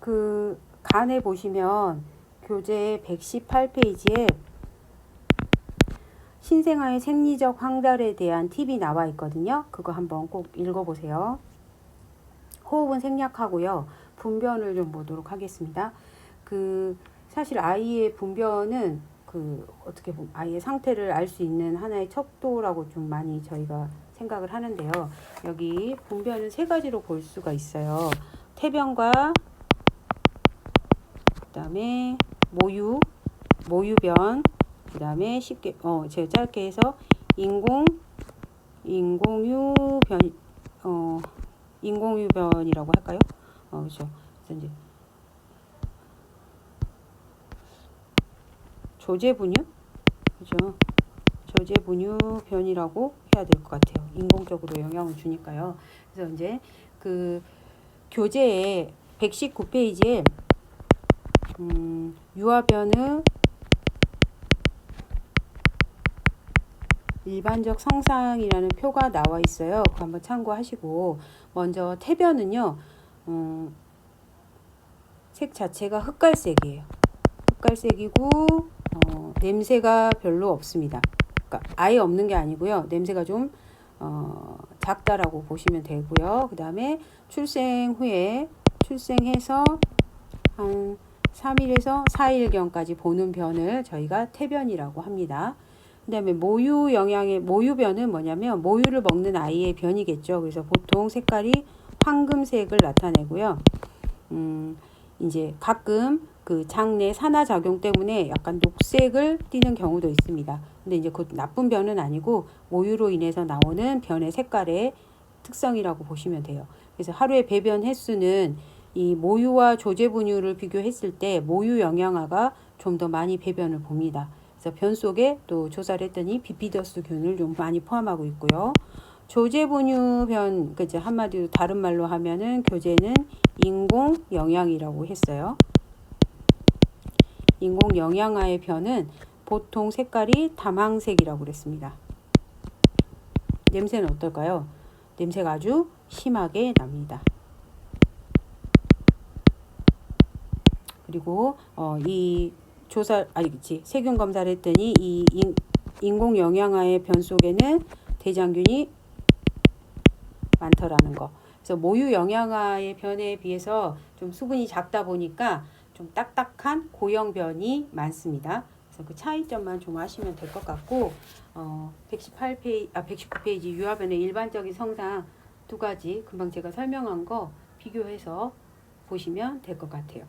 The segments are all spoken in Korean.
그 간에 보시면 교재 118페이지에 신생아의 생리적 황달에 대한 팁이 나와 있거든요. 그거 한번 꼭 읽어보세요. 호흡은 생략하고요. 분변을 좀 보도록 하겠습니다. 사실 아이의 분변은 어떻게 보면 아이의 상태를 알 수 있는 하나의 척도라고 좀 많이 저희가 생각을 하는데요. 여기 분변은 세 가지로 볼 수가 있어요. 태변과 그다음에 모유변, 그다음에 쉽게 제가 짧게 해서 인공유변이라고 할까요? 그렇죠. 그래서 이제 조제분유, 그죠? 조제분유변이라고 해야 될 것 같아요. 인공적으로 영향을 주니까요. 그래서 이제 교재에 119페이지에 유아변의 일반적 성상이라는 표가 나와 있어요. 그거 한번 참고하시고, 먼저 태변은요, 색 자체가 흑갈색이에요. 흑갈색이고 냄새가 별로 없습니다. 그러니까 아예 없는 게 아니고요. 냄새가 좀 작다라고 보시면 되고요. 그 다음에 출생해서 한 3일에서 4일경까지 보는 변을 저희가 태변이라고 합니다. 그 다음에 모유변은 뭐냐면 모유를 먹는 아이의 변이겠죠. 그래서 보통 색깔이 황금색을 나타내고요. 이제 가끔 그 장내 산화작용 때문에 약간 녹색을 띠는 경우도 있습니다. 근데 이제 그 나쁜 변은 아니고 모유로 인해서 나오는 변의 색깔의 특성이라고 보시면 돼요. 그래서 하루의 배변 횟수는 이 모유와 조제분유를 비교했을 때 모유 영양아가 좀 더 많이 배변을 봅니다. 그래서 변 속에 또 조사를 했더니 비피더스균을 좀 많이 포함하고 있고요. 조제분유 변, 그죠? 한마디로 다른 말로 하면은 교재는 인공 영양이라고 했어요. 인공 영양아의 변은 보통 색깔이 담황색이라고 그랬습니다. 냄새는 어떨까요? 냄새가 아주 심하게 납니다. 그리고 이 세균 검사를 했더니 이 인공 영양아의 변 속에는 대장균이 많더라는 거. 그래서 모유 영양아의 변에 비해서 좀 수분이 작다 보니까 좀 딱딱한 고형 변이 많습니다. 그래서 그 차이점만 좀 아시면 될 것 같고 119페이지 유아변의 일반적인 성상 두 가지 금방 제가 설명한 거 비교해서 보시면 될 것 같아요.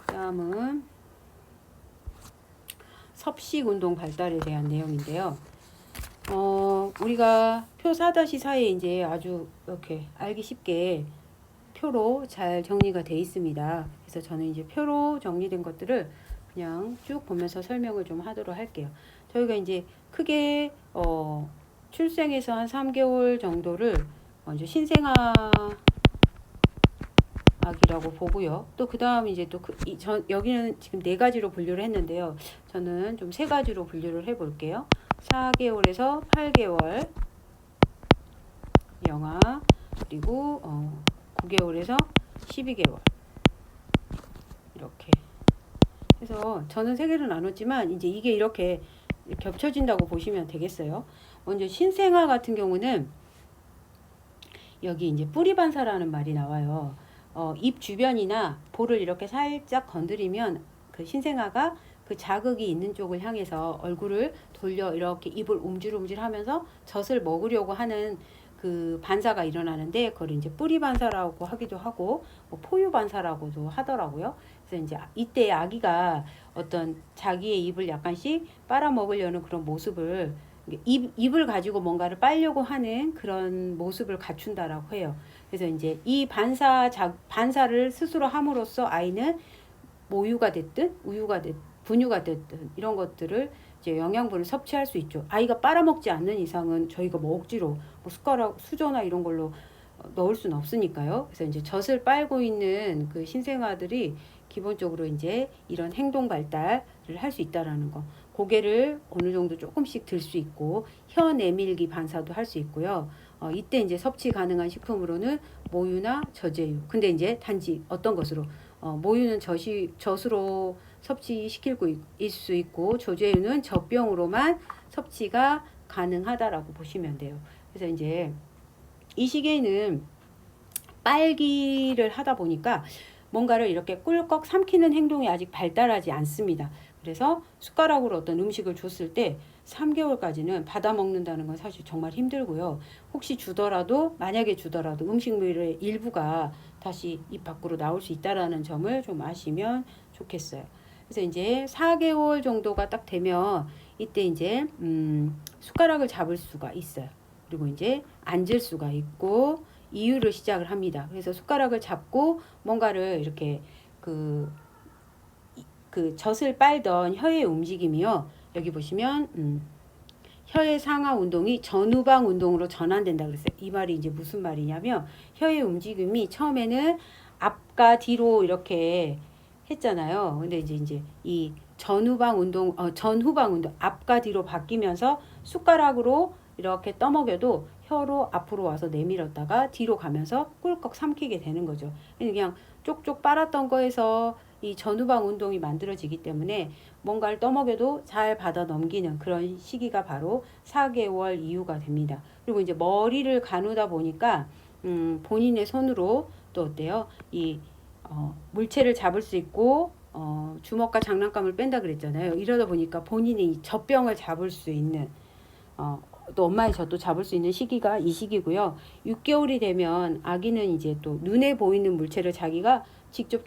다음은 섭식 운동 발달에 대한 내용인데요. 우리가 표 4-4에 이제 아주 이렇게 알기 쉽게 표로 잘 정리가 되어 있습니다. 그래서 저는 이제 표로 정리된 것들을 그냥 쭉 보면서 설명을 좀 하도록 할게요. 저희가 이제 크게 출생에서 한 3개월 정도를 먼저 신생아 아기라고 보고요. 또 그 다음 이제 여기는 지금 4가지로 분류를 했는데요. 저는 좀 3가지로 분류를 해볼게요. 4개월에서 8개월 영아, 그리고 9개월에서 12개월 이렇게 해서 저는 3개로 나눴지만 이제 이게 이렇게 겹쳐진다고 보시면 되겠어요. 먼저 신생아 같은 경우는 여기 이제 뿌리 반사라는 말이 나와요. 입 주변이나 볼을 이렇게 살짝 건드리면 그 신생아가 그 자극이 있는 쪽을 향해서 얼굴을 돌려 이렇게 입을 움찔움찔 하면서 젖을 먹으려고 하는 그 반사가 일어나는데 그걸 이제 뿌리 반사라고 하기도 하고 포유 반사라고도 하더라고요. 그래서 이제 이때 아기가 어떤 자기의 입을 약간씩 빨아먹으려는 그런 모습을 입을 가지고 뭔가를 빨려고 하는 그런 모습을 갖춘다라고 해요. 그래서 이제 이 반사를 스스로 함으로써 아이는 모유가 됐든 우유가 됐든 분유가 됐든 이런 것들을 이제 영양분을 섭취할 수 있죠. 아이가 빨아먹지 않는 이상은 저희가 뭐 억지로 숟가락, 수저나 이런 걸로 넣을 수는 없으니까요. 그래서 이제 젖을 빨고 있는 그 신생아들이 기본적으로 이제 이런 행동 발달을 할 수 있다라는 거. 고개를 어느 정도 조금씩 들 수 있고 혀 내밀기 반사도 할 수 있고요. 이때 이제 섭취 가능한 식품으로는 모유나 저제유. 근데 이제 단지 어떤 것으로 모유는 젖으로 섭취시킬 수 있고 조제유는 젖병으로만 섭취가 가능하다라고 보시면 돼요. 그래서 이제 이 시기에는 빨기를 하다 보니까 뭔가를 이렇게 꿀꺽 삼키는 행동이 아직 발달하지 않습니다. 그래서 숟가락으로 어떤 음식을 줬을 때 3개월까지는 받아 먹는다는 건 사실 정말 힘들고요. 혹시 만약에 주더라도 음식물의 일부가 다시 입 밖으로 나올 수 있다라는 점을 좀 아시면 좋겠어요. 그래서 이제 4개월 정도가 딱 되면 이때 이제 숟가락을 잡을 수가 있어요. 그리고 이제 앉을 수가 있고 이유를 시작을 합니다. 그래서 숟가락을 잡고 뭔가를 이렇게 그 젖을 빨던 혀의 움직임이요. 여기 보시면 혀의 상하 운동이 전후방 운동으로 전환된다 그랬어요. 이 말이 이제 무슨 말이냐면 혀의 움직임이 처음에는 앞과 뒤로 이렇게 했잖아요. 근데 이제 이 전후방 운동, 앞과 뒤로 바뀌면서 숟가락으로 이렇게 떠먹여도 혀로 앞으로 와서 내밀었다가 뒤로 가면서 꿀꺽 삼키게 되는 거죠. 그냥 쪽쪽 빨았던 거에서 이 전후방 운동이 만들어지기 때문에 뭔가를 떠먹여도 잘 받아 넘기는 그런 시기가 바로 4개월 이후가 됩니다. 그리고 이제 머리를 가누다 보니까 본인의 손으로 또 어때요? 물체를 잡을 수 있고 주먹과 장난감을 뺀다 그랬잖아요. 이러다 보니까 본인이 젖병을 잡을 수 있는 또 엄마의 젖도 잡을 수 있는 시기가 이 시기고요. 6개월이 되면 아기는 이제 또 눈에 보이는 물체를 자기가 직접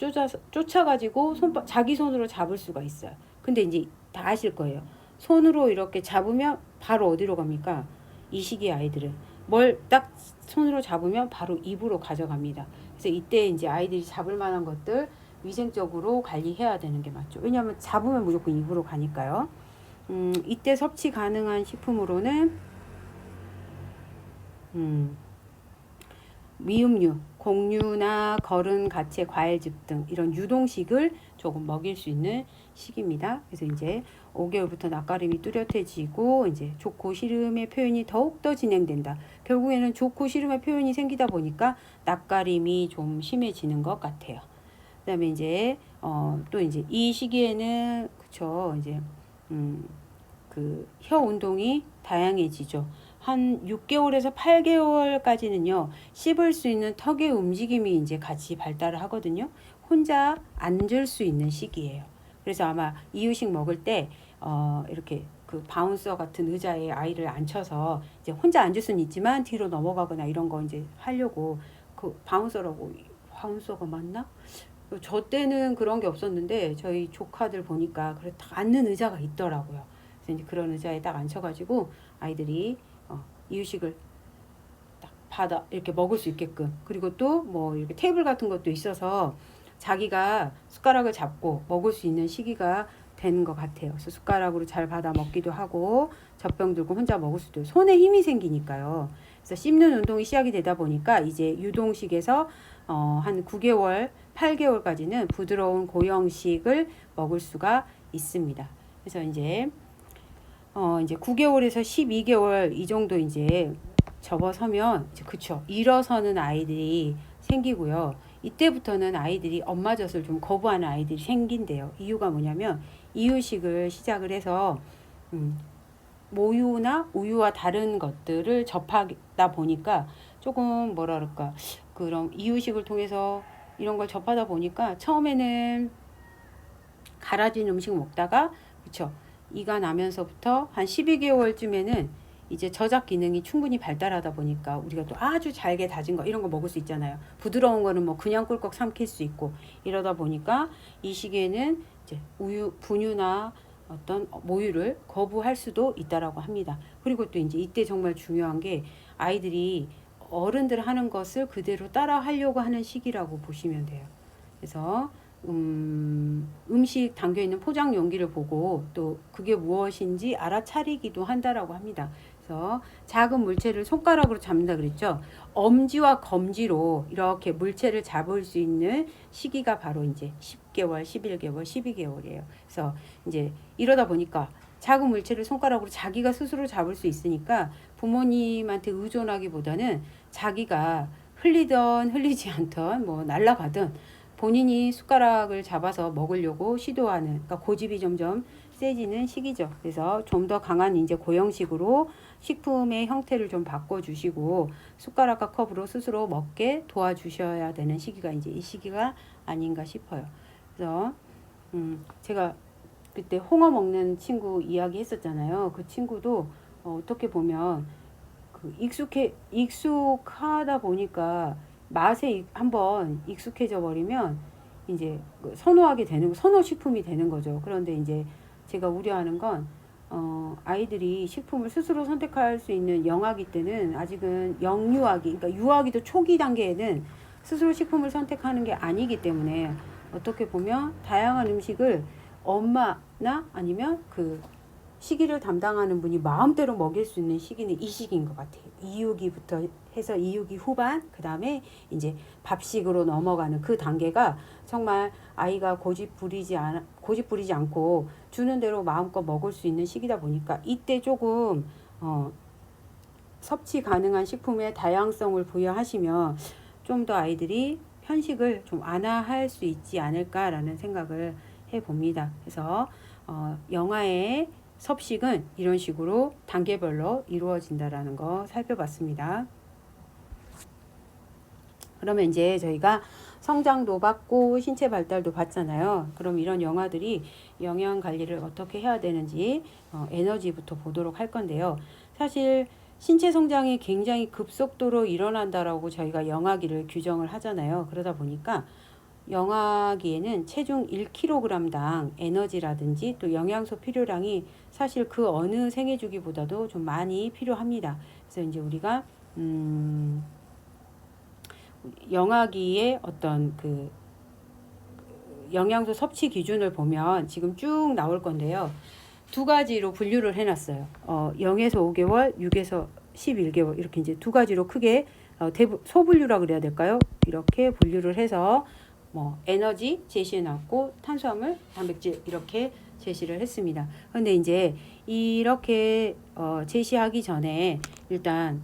쫓아가지고 자기 손으로 잡을 수가 있어요. 근데 이제 다 아실 거예요. 손으로 이렇게 잡으면 바로 어디로 갑니까? 이 시기 아이들은 뭘 딱 손으로 잡으면 바로 입으로 가져갑니다. 그래서 이때 이제 아이들이 잡을 만한 것들 위생적으로 관리해야 되는 게 맞죠. 왜냐하면 잡으면 무조건 입으로 가니까요. 이때 섭취 가능한 식품으로는 미음류, 곡류나 거른, 가채, 과일즙 등 이런 유동식을 조금 먹일 수 있는 시기입니다. 그래서 이제 5개월부터 낯가림이 뚜렷해지고 이제 좋고 싫음의 표현이 더욱더 진행된다. 결국에는 좋고 싫음의 표현이 생기다 보니까 낯가림이 좀 심해지는 것 같아요. 그다음에 이제 또 이제 이 시기에는 그쵸 이제 혀 운동이 다양해지죠. 한 6개월에서 8개월까지는요, 씹을 수 있는 턱의 움직임이 이제 같이 발달을 하거든요. 혼자 앉을 수 있는 시기예요. 그래서 아마 이유식 먹을 때, 이렇게 그 바운서 같은 의자에 아이를 앉혀서 이제 혼자 앉을 수는 있지만 뒤로 넘어가거나 이런 거 이제 하려고 바운서가 맞나? 저 때는 그런 게 없었는데 저희 조카들 보니까 그래 딱 앉는 의자가 있더라고요. 그래서 이제 그런 의자에 딱 앉혀가지고 아이들이 이유식을 딱 받아 이렇게 먹을 수 있게끔 그리고 또 뭐 이렇게 테이블 같은 것도 있어서 자기가 숟가락을 잡고 먹을 수 있는 시기가 되는 것 같아요. 그래서 숟가락으로 잘 받아 먹기도 하고 젖병 들고 혼자 먹을 수도 있고 손에 힘이 생기니까요. 그래서 씹는 운동이 시작이 되다 보니까 이제 유동식에서 한 9개월, 8개월까지는 부드러운 고형식을 먹을 수가 있습니다. 그래서 이제 9개월에서 12개월 이 정도 이제 접어서면 이제 그쵸 일어서는 아이들이 생기고요. 이때부터는 아이들이 엄마 젖을 좀 거부하는 아이들이 생긴대요. 이유가 뭐냐면 이유식을 시작을 해서 모유나 우유와 다른 것들을 접하다 보니까 조금 뭐라 그럴까 그런 이유식을 통해서 이런 걸 접하다 보니까 처음에는 갈아진 음식 먹다가 그쵸 이가 나면서부터 한 12개월쯤에는 이제 저작 기능이 충분히 발달하다 보니까 우리가 또 아주 잘게 다진 거 이런 거 먹을 수 있잖아요. 부드러운 거는 뭐 그냥 꿀꺽 삼킬 수 있고 이러다 보니까 이 시기에는 이제 분유나 어떤 모유를 거부할 수도 있다라고 합니다. 그리고 또 이제 이때 정말 중요한 게 아이들이 어른들 하는 것을 그대로 따라 하려고 하는 시기라고 보시면 돼요. 그래서 음식 담겨 있는 포장 용기를 보고 또 그게 무엇인지 알아차리기도 한다라고 합니다. 그래서 작은 물체를 손가락으로 잡는다 그랬죠. 엄지와 검지로 이렇게 물체를 잡을 수 있는 시기가 바로 이제 10개월, 11개월, 12개월이에요. 그래서 이제 이러다 보니까 작은 물체를 손가락으로 자기가 스스로 잡을 수 있으니까 부모님한테 의존하기보다는 자기가 흘리던 흘리지 않던 뭐 날아가든 본인이 숟가락을 잡아서 먹으려고 시도하는, 그러니까 고집이 점점 세지는 시기죠. 그래서 좀 더 강한 이제 고형식으로 식품의 형태를 좀 바꿔주시고 숟가락과 컵으로 스스로 먹게 도와주셔야 되는 시기가 이제 이 시기가 아닌가 싶어요. 그래서 제가 그때 홍어 먹는 친구 이야기 했었잖아요. 그 친구도 어떻게 보면 그 익숙하다 보니까 맛에 한번 익숙해져 버리면 이제 선호하게 되는, 선호 식품이 되는 거죠. 그런데 이제 제가 우려하는 건 아이들이 식품을 스스로 선택할 수 있는 영아기 때는 아직은 영유아기, 그러니까 유아기도 초기 단계에는 스스로 식품을 선택하는 게 아니기 때문에 어떻게 보면 다양한 음식을 엄마나 아니면 그 시기를 담당하는 분이 마음대로 먹일 수 있는 시기는 이 시기인 것 같아요. 이유기부터 해서 이유기 후반, 그 다음에 이제 밥식으로 넘어가는 그 단계가 정말 아이가 고집 부리지 않고 주는 대로 마음껏 먹을 수 있는 시기다 보니까 이때 조금 섭취 가능한 식품의 다양성을 부여하시면 좀 더 아이들이 편식을 좀 완화할 수 있지 않을까라는 생각을 해봅니다. 그래서 영아의 섭식은 이런 식으로 단계별로 이루어진다라는 거 살펴봤습니다. 그러면 이제 저희가 성장도 받고 신체 발달도 받잖아요. 그럼 이런 영아들이 영양 관리를 어떻게 해야 되는지 에너지부터 보도록 할 건데요. 사실 신체 성장이 굉장히 급속도로 일어난다라고 저희가 영아기를 규정을 하잖아요. 그러다 보니까 영아기에는 체중 1kg당 에너지라든지 또 영양소 필요량이 사실 그 어느 생애주기보다도 좀 많이 필요합니다. 그래서 이제 우리가 영아기의 어떤 그 영양소 섭취 기준을 보면 지금 쭉 나올 건데요. 두 가지로 분류를 해놨어요. 0에서 5개월, 6에서 11개월 이렇게 이제 두 가지로 크게 소분류라 그래야 될까요? 이렇게 분류를 해서 에너지 제시해놨고 탄수화물, 단백질 이렇게 제시를 했습니다. 그런데 이제 이렇게 제시하기 전에 일단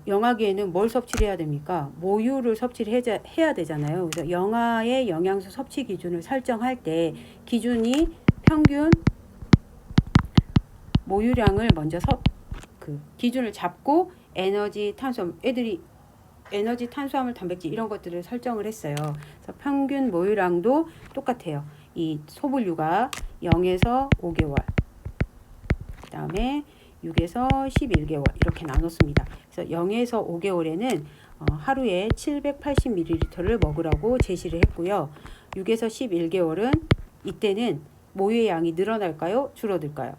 영아기에는 뭘 섭취를 해야 됩니까? 모유를 섭취를 해야 되잖아요. 그래서 영아의 영양소 섭취 기준을 설정할 때 기준이 평균 모유량을 먼저 기준을 잡고 에너지, 탄수화물, 애들이 에너지, 탄수화물, 단백질 이런 것들을 설정을 했어요. 그래서 평균 모유량도 똑같아요. 이 소분류가 0에서 5개월, 그 다음에 6에서 11개월 이렇게 나눴습니다. 그래서 0에서 5개월에는 하루에 780ml를 먹으라고 제시를 했고요. 6에서 11개월은 이때는 모유의 양이 늘어날까요? 줄어들까요?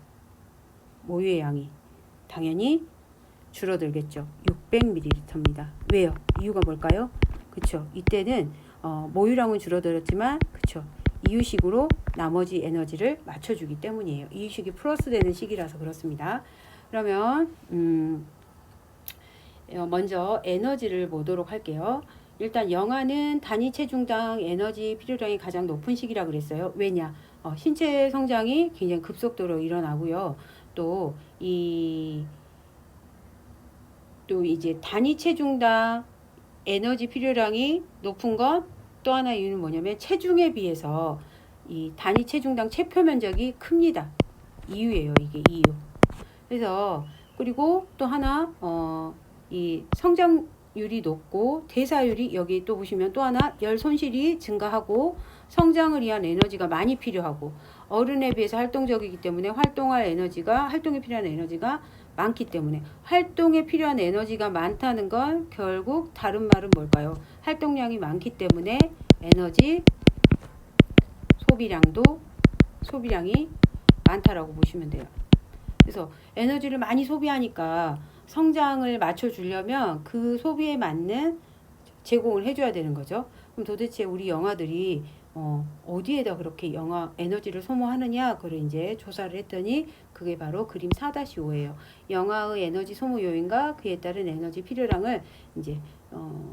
모유의 양이 당연히 줄어들겠죠. 600ml입니다. 왜요? 이유가 뭘까요? 그쵸. 이때는 모유량은 줄어들었지만 그쵸. 이유식으로 나머지 에너지를 맞춰주기 때문이에요. 이유식이 플러스 되는 시기라서 그렇습니다. 그러면 먼저 에너지를 보도록 할게요. 일단 영아는 단위 체중당 에너지 필요량이 가장 높은 시기라고 그랬어요. 왜냐? 신체 성장이 굉장히 급속도로 일어나고요. 또 이제 단위 체중당 에너지 필요량이 높은 건 또 하나 이유는 뭐냐면 체중에 비해서 이 단위 체중당 체표 면적이 큽니다. 이유예요. 이게 이유. 그래서 그리고 또 하나 이 성장률이 높고 대사율이 여기 또 보시면 또 하나 열 손실이 증가하고 성장을 위한 에너지가 많이 필요하고 어른에 비해서 활동적이기 때문에 활동에 필요한 에너지가 많기 때문에 활동에 필요한 에너지가 많다는 건 결국 다른 말은 뭘까요? 활동량이 많기 때문에 에너지 소비량이 많다라고 보시면 돼요. 그래서 에너지를 많이 소비하니까 성장을 맞춰주려면 그 소비에 맞는 제공을 해줘야 되는 거죠. 그럼 도대체 우리 영아들이 어디에다 그렇게 에너지를 소모하느냐, 그걸 이제 조사를 했더니 그게 바로 그림 4-5예요. 영아의 에너지 소모 요인과 그에 따른 에너지 필요량을 이제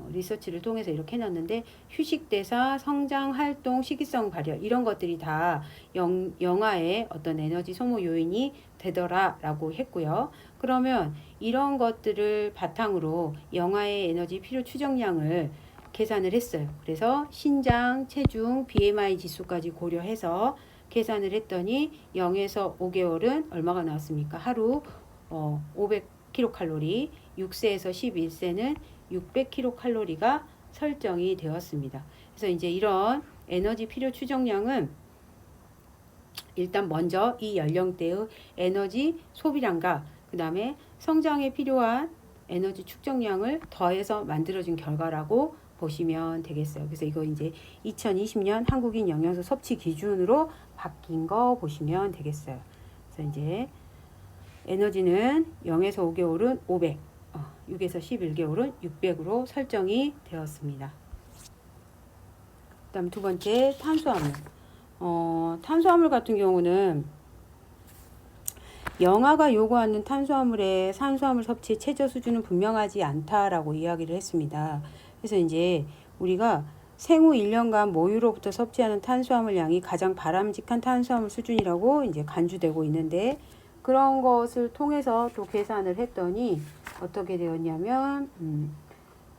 리서치를 통해서 이렇게 해놨는데 휴식 대사, 성장, 활동, 식이성 발열 이런 것들이 다 영아의 어떤 에너지 소모 요인이 되더라라고 했고요. 그러면 이런 것들을 바탕으로 영아의 에너지 필요 추정량을 계산을 했어요. 그래서 신장, 체중, BMI 지수까지 고려해서 계산을 했더니 0에서 5개월은 얼마가 나왔습니까? 하루 500kcal, 6세에서 11세는 600kcal가 설정이 되었습니다. 그래서 이제 이런 에너지 필요 추정량은 일단 먼저 이 연령대의 에너지 소비량과 그 다음에 성장에 필요한 에너지 축적량을 더해서 만들어진 결과라고 보시면 되겠어요. 그래서 이거 이제 2020년 한국인 영양소 섭취 기준으로 바뀐 거 보시면 되겠어요. 그래서 이제 에너지는 0에서 5개월은 500, 6에서 11개월은 600으로 설정이 되었습니다. 그 다음 두 번째 탄수화물. 탄수화물 같은 경우는 영아가 요구하는 탄수화물의 산수화물 섭취 최저 수준은 분명하지 않다라고 이야기를 했습니다. 그래서 이제 우리가 생후 1년간 모유로부터 섭취하는 탄수화물 양이 가장 바람직한 탄수화물 수준이라고 이제 간주되고 있는데, 그런 것을 통해서 또 계산을 했더니 어떻게 되었냐면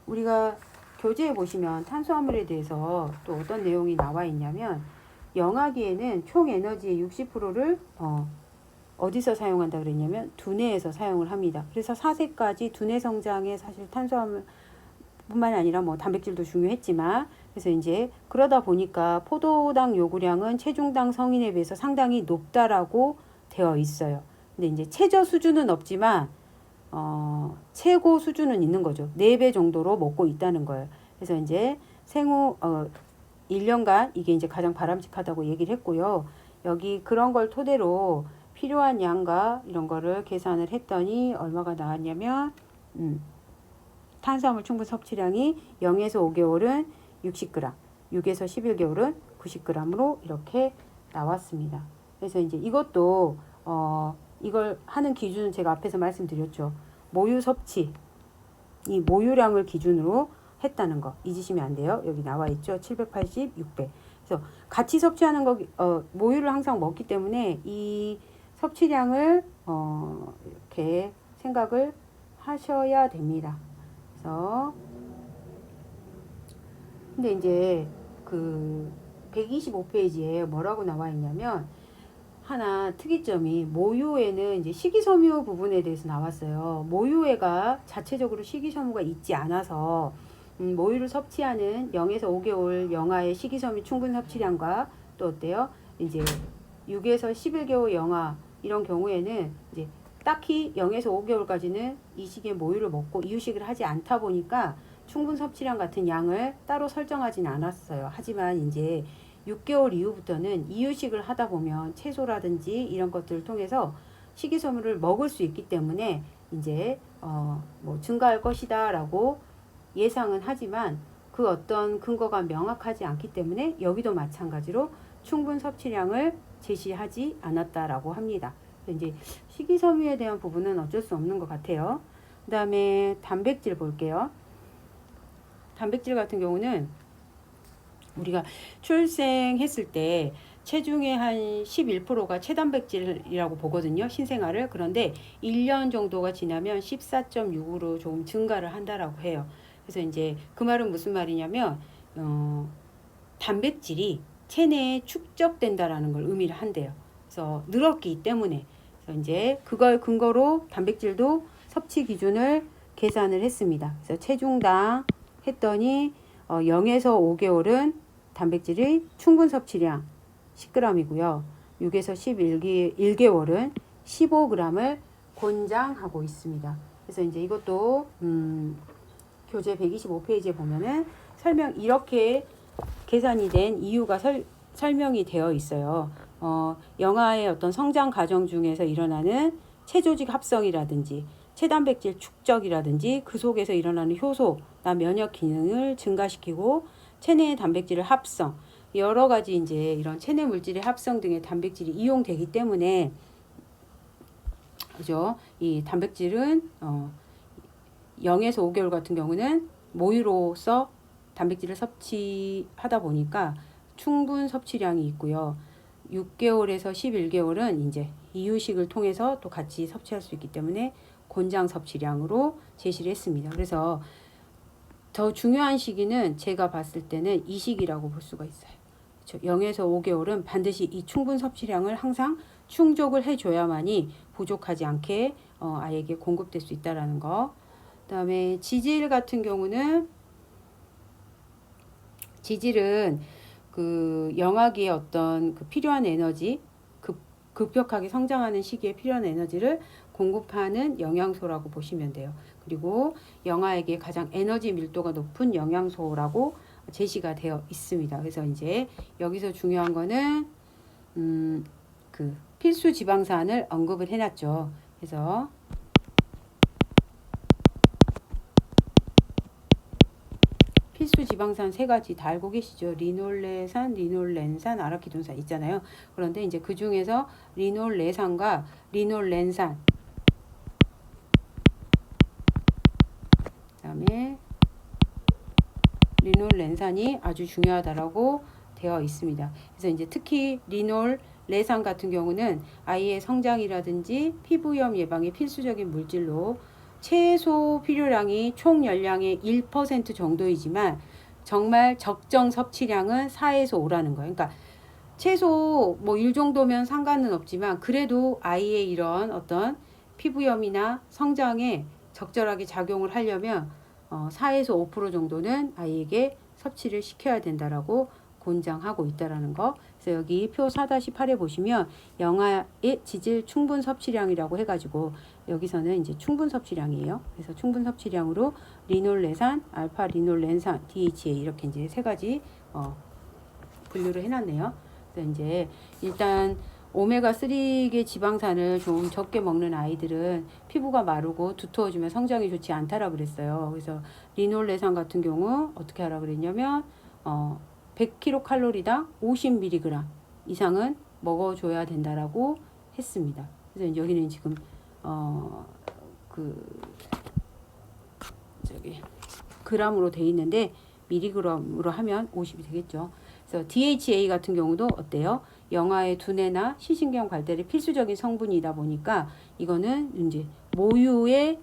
우리가 교재에 보시면 탄수화물에 대해서 또 어떤 내용이 나와 있냐면, 영아기에는 총 에너지의 60%를 어디서 사용한다 그랬냐면 두뇌에서 사용을 합니다. 그래서 4세까지 두뇌 성장에 사실 탄수화물 뿐만 아니라 뭐 단백질도 중요했지만, 그래서 이제 그러다 보니까 포도당 요구량은 체중당 성인에 비해서 상당히 높다라고 되어 있어요. 근데 이제 최저 수준은 없지만 최고 수준은 있는 거죠. 4배 정도로 먹고 있다는 거예요. 그래서 이제 생후 1년간 이게 이제 가장 바람직하다고 얘기를 했고요. 여기 그런 걸 토대로 필요한 양과 이런 거를 계산을 했더니 얼마가 나왔냐면 탄수화물 충분 섭취량이 0에서 5개월은 60g, 6에서 11개월은 90g으로 이렇게 나왔습니다. 그래서 이제 이것도 이걸 하는 기준은 제가 앞에서 말씀드렸죠. 모유 섭취, 이 모유량을 기준으로 했다는 거 잊으시면 안 돼요. 여기 나와 있죠. 780, 600. 그래서 같이 섭취하는 거, 모유를 항상 먹기 때문에 이 섭취량을 이렇게 생각을 하셔야 됩니다. 그래서 근데 이제 그 125페이지에 뭐라고 나와 있냐면, 하나 특이점이 모유에는 이제 식이섬유 부분에 대해서 나왔어요. 모유에가 자체적으로 식이섬유가 있지 않아서 모유를 섭취하는 0에서 5개월 영아의 식이섬유 충분 섭취량과 또 어때요? 이제 6에서 11개월 영아 이런 경우에는 이제 딱히 0에서 5개월까지는 이 시기에 모유를 먹고 이유식을 하지 않다 보니까 충분 섭취량 같은 양을 따로 설정하지는 않았어요. 하지만 이제 6개월 이후부터는 이유식을 하다 보면 채소라든지 이런 것들을 통해서 식이섬유를 먹을 수 있기 때문에 이제 뭐 증가할 것이다라고 예상은 하지만 그 어떤 근거가 명확하지 않기 때문에 여기도 마찬가지로 충분 섭취량을 제시하지 않았다라고 합니다. 이제 식이섬유에 대한 부분은 어쩔 수 없는 것 같아요. 그 다음에 단백질 볼게요. 단백질 같은 경우는 우리가 출생했을 때 체중의 한 11%가 체단백질이라고 보거든요. 신생아를. 그런데 1년 정도가 지나면 14.6으로 조금 증가를 한다라고 해요. 그래서 이제 그 말은 무슨 말이냐면 단백질이 체내에 축적된다라는 걸 의미를 한대요. 그래서 늘었기 때문에. 그래서 이제 그걸 근거로 단백질도 섭취 기준을 계산을 했습니다. 그래서 체중당 했더니 0에서 5개월은 단백질의 충분 섭취량 10g이고요. 6에서 11개월은 15g을 권장하고 있습니다. 그래서 이제 이것도 교재 125페이지에 보면은 이렇게 계산이 된 이유가 설명이 되어 있어요. 영아의 어떤 성장 과정 중에서 일어나는 체조직 합성이라든지 체단백질 축적이라든지 그 속에서 일어나는 효소나 면역 기능을 증가시키고 체내의 단백질을 합성, 여러 가지 이제 이런 체내 물질의 합성 등의 단백질이 이용되기 때문에 그죠? 이 단백질은 0에서 5개월 같은 경우는 모유로서 단백질을 섭취하다 보니까 충분 섭취량이 있고요. 6개월에서 11개월은 이제 이유식을 통해서 또 같이 섭취할 수 있기 때문에 권장 섭취량으로 제시를 했습니다. 그래서 더 중요한 시기는 제가 봤을 때는 이 시기라고 볼 수가 있어요. 그렇죠? 0에서 5개월은 반드시 이 충분 섭취량을 항상 충족을 해줘야만이 부족하지 않게 아이에게 공급될 수 있다라는 거. 그다음에 지질 같은 경우는 지질은 그 영아기의 어떤 그 필요한 에너지, 급격하게 성장하는 시기에 필요한 에너지를 공급하는 영양소라고 보시면 돼요. 그리고 영아에게 가장 에너지 밀도가 높은 영양소라고 제시가 되어 있습니다. 그래서 이제 여기서 중요한 거는 그 필수 지방산을 언급을 해놨죠. 그래서 필수 지방산 세 가지 다 알고 계시죠? 리놀레산, 리놀렌산, 아라키돈산 있잖아요. 그런데 이제 그 중에서 리놀레산과 리놀렌산, 그다음에 리놀렌산이 아주 중요하다라고 되어 있습니다. 그래서 이제 특히 리놀레산 같은 경우는 아이의 성장이라든지 피부염 예방에 필수적인 물질로 최소 필요량이 총 열량의 1% 정도이지만 정말 적정 섭취량은 4에서 5라는 거예요. 그러니까 최소 뭐 1 정도면 상관은 없지만 그래도 아이의 이런 어떤 피부염이나 성장에 적절하게 작용을 하려면 4에서 5% 정도는 아이에게 섭취를 시켜야 된다라고 권장하고 있다라는 거. 그래서 여기 표 4-8에 보시면 영아의 지질 충분 섭취량이라고 해가지고 여기서는 이제 충분 섭취량이에요. 그래서 충분 섭취량으로 리놀레산, 알파 리놀렌산, DHA 이렇게 이제 세 가지 분류를 해놨네요. 그래서 이제 일단 오메가3계 지방산을 좀 적게 먹는 아이들은 피부가 마르고 두터워지면 성장이 좋지 않다라고 그랬어요. 그래서 리놀레산 같은 경우 어떻게 하라고 그랬냐면 100kcal당 50mg 이상은 먹어줘야 된다라고 했습니다. 그래서 이제 여기는 지금 그람으로 돼 있는데 미리그램으로 하면 50이 되겠죠. 그래서 DHA 같은 경우도 어때요? 영아의 두뇌나 시신경 발달에 필수적인 성분이다 보니까 이거는 이제 모유의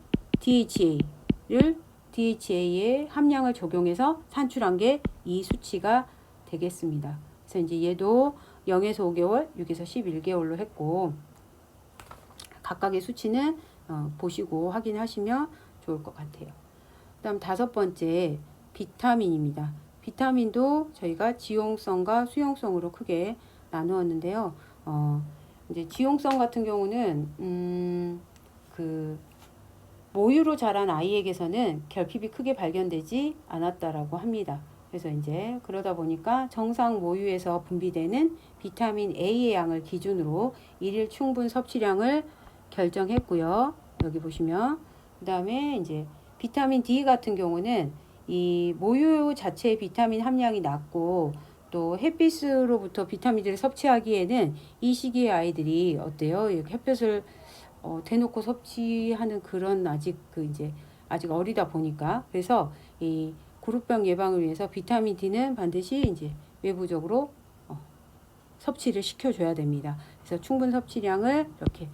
DHA의 함량을 적용해서 산출한 게 이 수치가 되겠습니다. 그래서 이제 얘도 0에서 5개월, 6에서 11개월로 했고 각각의 수치는 보시고 확인하시면 좋을 것 같아요. 그다음 5번째 비타민입니다. 비타민도 저희가 지용성과 수용성으로 크게 나누었는데요. 이제 지용성 같은 경우는 그 모유로 자란 아이에게서는 결핍이 크게 발견되지 않았다라고 합니다. 그래서 이제 그러다 보니까 정상 모유에서 분비되는 비타민 A의 양을 기준으로 일일 충분 섭취량을 결정했고요. 여기 보시면 그다음에 이제 비타민 D 같은 경우는 이 모유 자체의 비타민 함량이 낮고 또 햇빛으로부터 비타민들을 섭취하기에는 이 시기의 아이들이 어때요? 이렇게 햇볕을 대놓고 섭취하는 그런 아직 어리다 보니까 그래서 이 구루병 예방을 위해서 비타민 D는 반드시 이제 외부적으로 섭취를 시켜줘야 됩니다. 그래서 충분 섭취량을 이렇게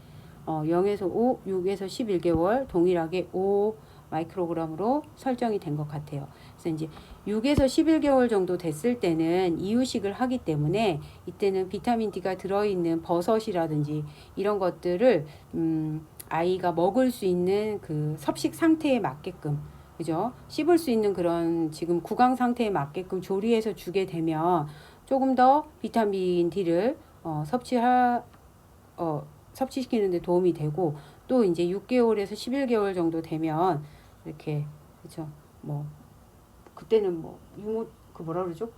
0에서 5, 6에서 11개월 동일하게 5 마이크로그램으로 설정이 된 것 같아요. 그래서 이제 6에서 11개월 정도 됐을 때는 이유식을 하기 때문에 이때는 비타민 D가 들어있는 버섯이라든지 이런 것들을 아이가 먹을 수 있는 그 섭식 상태에 맞게끔 그죠? 씹을 수 있는 그런 지금 구강 상태에 맞게끔 조리해서 주게 되면 조금 더 비타민 D를 섭취시키는 데 도움이 되고 또 이제 6개월에서 11개월 정도 되면 이렇게 그렇죠. 뭐 그때는 뭐 뭐라 그러죠?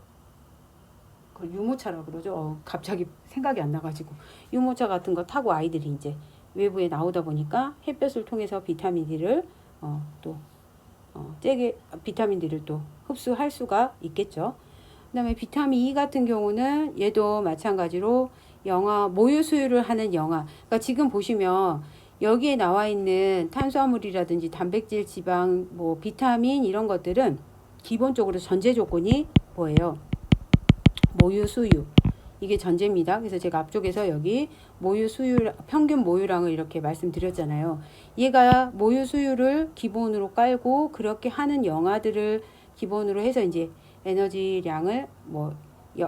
그 유모차라 그러죠. 갑자기 생각이 안 나가지고 유모차 같은 거 타고 아이들이 이제 외부에 나오다 보니까 햇볕을 통해서 비타민 D를 비타민 D를 또 흡수할 수가 있겠죠. 그다음에 비타민 E 같은 경우는 얘도 마찬가지로 모유 수유를 하는 그러니까 지금 보시면 여기에 나와 있는 탄수화물이라든지 단백질, 지방, 뭐 비타민 이런 것들은 기본적으로 전제 조건이 뭐예요? 모유 수유. 이게 전제입니다. 그래서 제가 앞쪽에서 여기 모유 수유 평균 모유량을 이렇게 말씀드렸잖아요. 얘가 모유 수유를 기본으로 깔고 그렇게 하는 영아들을 기본으로 해서 이제 에너지량을 뭐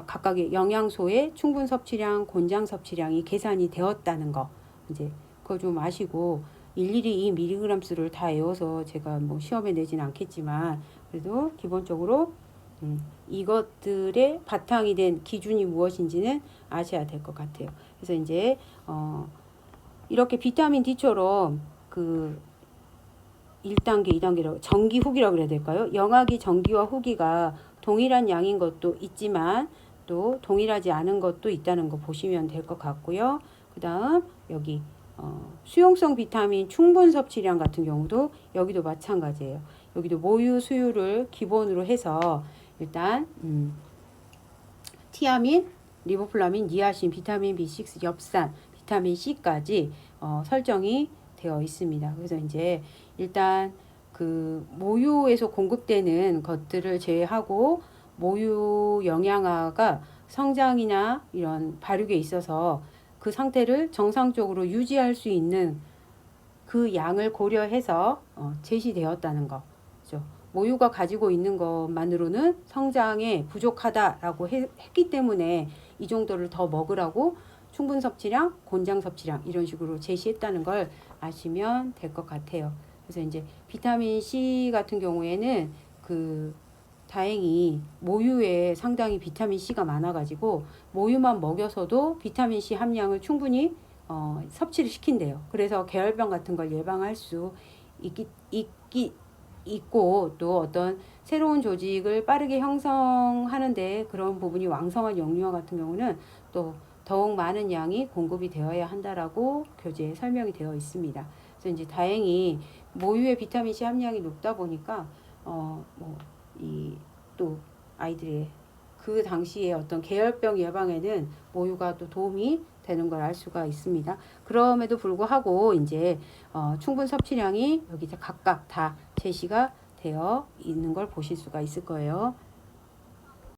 각각의 영양소의 충분 섭취량, 곤장 섭취량이 계산이 되었다는 거 이제 그거 좀 아시고 일일이 이 밀리그램 수를 다 외워서 제가 뭐 시험에 내진 않겠지만 그래도 기본적으로 이것들의 바탕이 된 기준이 무엇인지는 아셔야 될 것 같아요. 그래서 이제 이렇게 비타민 D처럼 그 1단계, 2단계라고 정기 후기라고 그래야 될까요? 영하기 정기와 후기가 동일한 양인 것도 있지만 또 동일하지 않은 것도 있다는 거 보시면 될 것 같고요. 그 다음 여기 수용성 비타민 충분 섭취량 같은 경우도 여기도 마찬가지예요. 여기도 모유 수유를 기본으로 해서 일단 티아민, 리보플라민, 니아신, 비타민 B6, 엽산, 비타민 C까지 설정이 되어 있습니다. 그래서 이제 일단 그 모유에서 공급되는 것들을 제외하고 모유 영양화가 성장이나 이런 발육에 있어서 그 상태를 정상적으로 유지할 수 있는 그 양을 고려해서 제시되었다는 거. 그렇죠? 모유가 가지고 있는 것만으로는 성장에 부족하다라고 했기 때문에 이 정도를 더 먹으라고 충분 섭취량, 곤장 섭취량 이런 식으로 제시했다는 걸 아시면 될 것 같아요. 그래서 이제 비타민 C 같은 경우에는 그 다행히 모유에 상당히 비타민 C가 많아가지고 모유만 먹여서도 비타민 C 함량을 충분히 섭취를 시킨대요. 그래서 계열병 같은 걸 예방할 수 있고 또 어떤 새로운 조직을 빠르게 형성하는데 그런 부분이 왕성한 영유아 같은 경우는 또 더욱 많은 양이 공급이 되어야 한다라고 교재에 설명이 되어 있습니다. 그래서 이제 다행히 모유의 비타민 C 함량이 높다 보니까 또 아이들의 그 당시에 어떤 계열병 예방에는 모유가 또 도움이 되는 걸 알 수가 있습니다. 그럼에도 불구하고 이제 충분 섭취량이 여기 각각 다 제시가 되어 있는 걸 보실 수가 있을 거예요.